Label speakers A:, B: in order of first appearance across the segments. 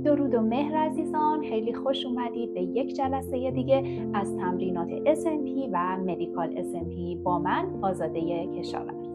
A: درود و مهر عزیزان، خیلی خوش اومدید به یک جلسه دیگه از تمرینات SMP و مدیکال SMP با من آزاده کشاورز.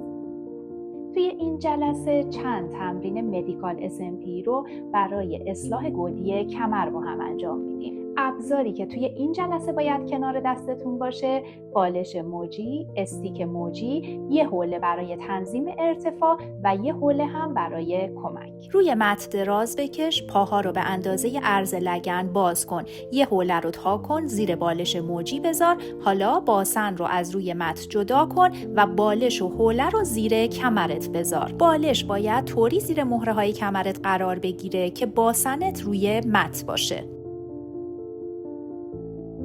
A: توی این جلسه چند تمرین مدیکال SMP رو برای اصلاح گودی کمر با هم انجام میدیم. ابزاری که توی این جلسه باید کنار دستتون باشه بالش موجی، استیک موجی، یه حوله برای تنظیم ارتفاع و یه حوله هم برای کمک. روی مت دراز بکش، پاها رو به اندازه عرض لگن باز کن. یه حوله رو تا کن، زیر بالش موجی بذار. حالا باسن رو از روی مت جدا کن و بالش و حوله رو زیر کمرت بذار. بالش باید طوری زیر مهره های کمرت قرار بگیره که باسنت روی مت باشه.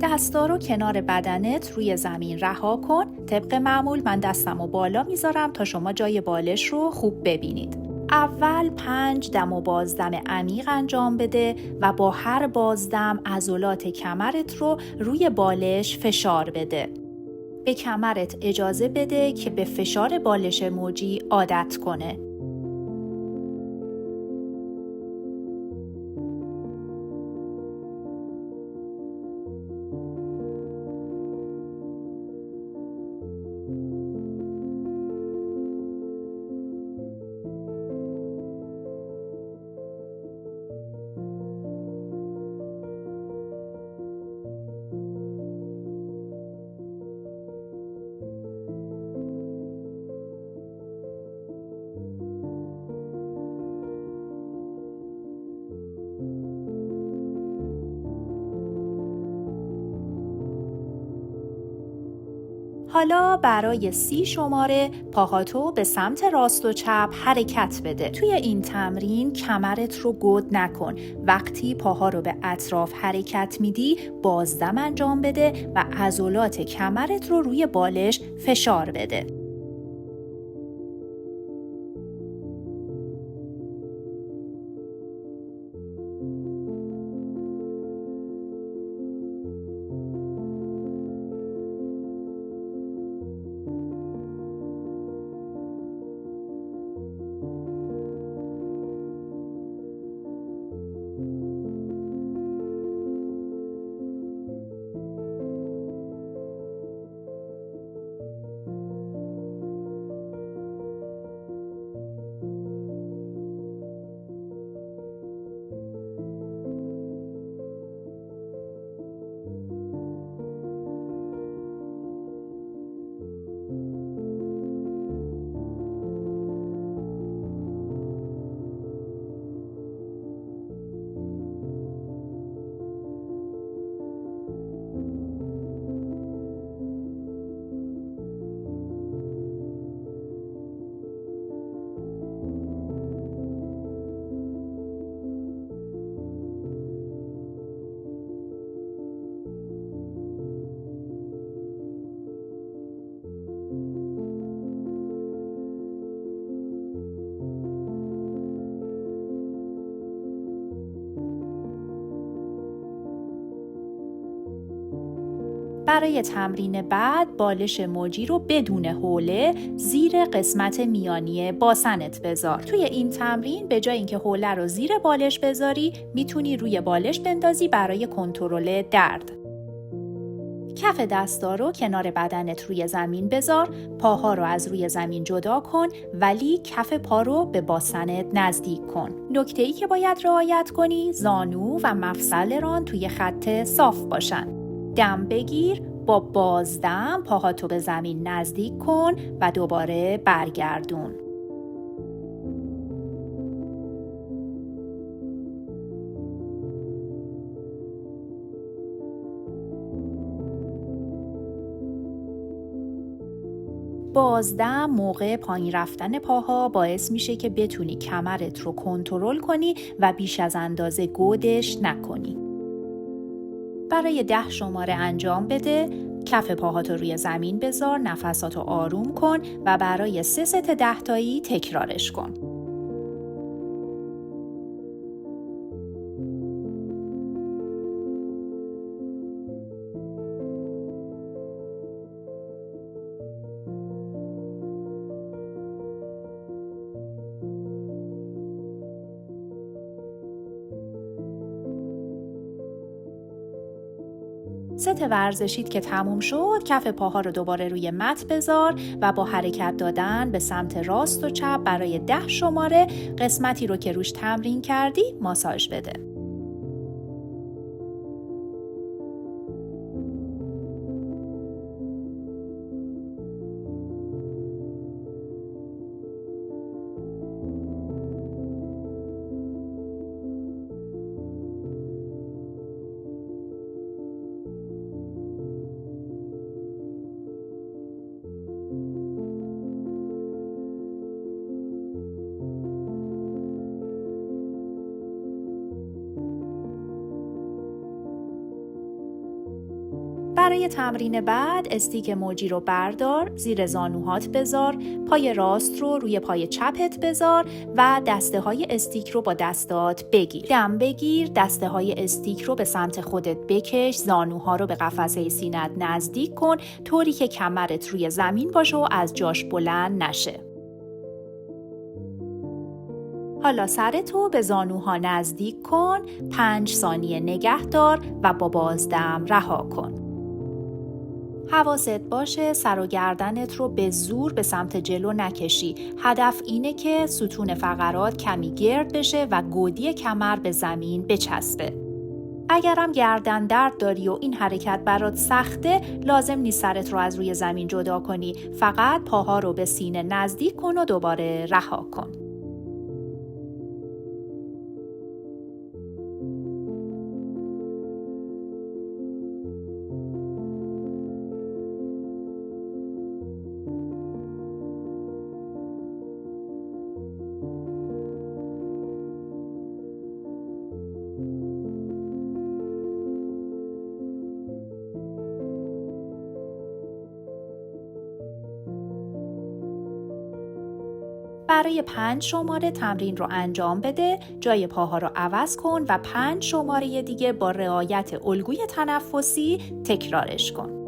A: دستا رو کنار بدنت روی زمین رها کن. طبق معمول من دستمو بالا میذارم تا شما جای بالش رو خوب ببینید. اول 5 دم و بازدم عمیق انجام بده و با هر بازدم عضلات کمرت رو روی بالش فشار بده. به کمرت اجازه بده که به فشار بالش موجی عادت کنه. حالا برای 30 شماره پاهاتو به سمت راست و چپ حرکت بده. توی این تمرین کمرت رو گود نکن. وقتی پاها رو به اطراف حرکت میدی بازدم انجام بده و عضلات کمرت رو روی بالش فشار بده. برای تمرین بعد بالش موجی رو بدون حوله زیر قسمت میانی باسنت بذار. توی این تمرین به جای اینکه حوله رو زیر بالش بذاری میتونی روی بالش بندازی برای کنترل درد. کف دستا رو کنار بدنت روی زمین بذار. پاها رو از روی زمین جدا کن ولی کف پا رو به باسنت نزدیک کن. نکته‌ای که باید رعایت کنی زانو و مفصل ران توی خط صاف باشن. دم بگیر، با بازدم پاهاتو به زمین نزدیک کن و دوباره برگردون. بازدم موقع پایین رفتن پاها باعث میشه که بتونی کمرت رو کنترل کنی و بیش از اندازه گودش نکنی. برای 10 شماره انجام بده. کف پاهاتو روی زمین بذار، نفساتو آروم کن و برای 3 ست 10 تایی تکرارش کن. ست ورزشیت که تموم شد، کف پاها رو دوباره روی مت بذار و با حرکت دادن به سمت راست و چپ برای 10 شماره قسمتی رو که روش تمرین کردی ماساژ بده. برای تمرین بعد استیک موجی رو بردار، زیر زانوهات بذار، پای راست رو روی پای چپت بذار و دسته های استیک رو با دستات بگیر. دم بگیر، دسته های استیک رو به سمت خودت بکش، زانوها رو به قفسه سینت نزدیک کن طوری که کمرت روی زمین باشه و از جاش بلند نشه. حالا سرتو به زانوها نزدیک کن، 5 ثانیه نگه دار و با بازدم رها کن. حواست باشه سر و گردنت رو به زور به سمت جلو نکشی. هدف اینه که ستون فقرات کمی گرد بشه و گودی کمر به زمین بچسبه. اگرم گردن درد داری و این حرکت برات سخته، لازم نیست سرت رو از روی زمین جدا کنی. فقط پاها رو به سینه نزدیک کن و دوباره رها کن. برای 5 شماره تمرین رو انجام بده، جای پاها رو عوض کن و 5 شماره دیگه با رعایت الگوی تنفسی تکرارش کن.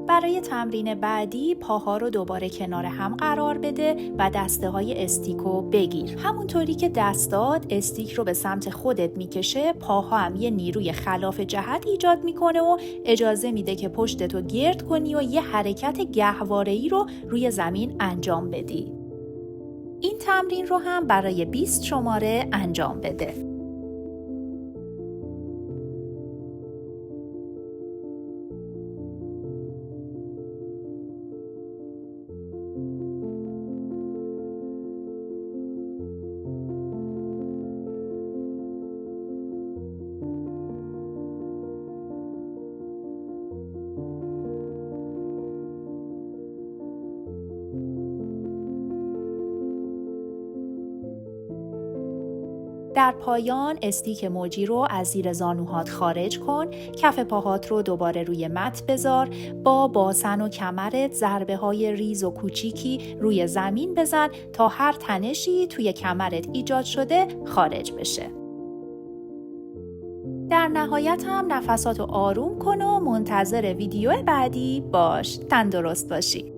A: برای تمرین بعدی پاها رو دوباره کنار هم قرار بده و دسته های استیکو بگیر. همونطوری که دستات استیک رو به سمت خودت میکشه، پاها هم یه نیروی خلاف جهت ایجاد میکنه و اجازه میده که پشتتو گرد کنی و یه حرکت گهواره‌ای رو روی زمین انجام بدی. این تمرین رو هم برای 20 شماره انجام بده. در پایان استیک موجی رو از زیر زانوهات خارج کن، کف پاهات رو دوباره روی مت بذار، با باسن و کمرت ضربه های ریز و کوچیکی روی زمین بزن تا هر تنشی توی کمرت ایجاد شده خارج بشه. در نهایت هم نفساتو آروم کن و منتظر ویدیو بعدی باش. تندرست باشی.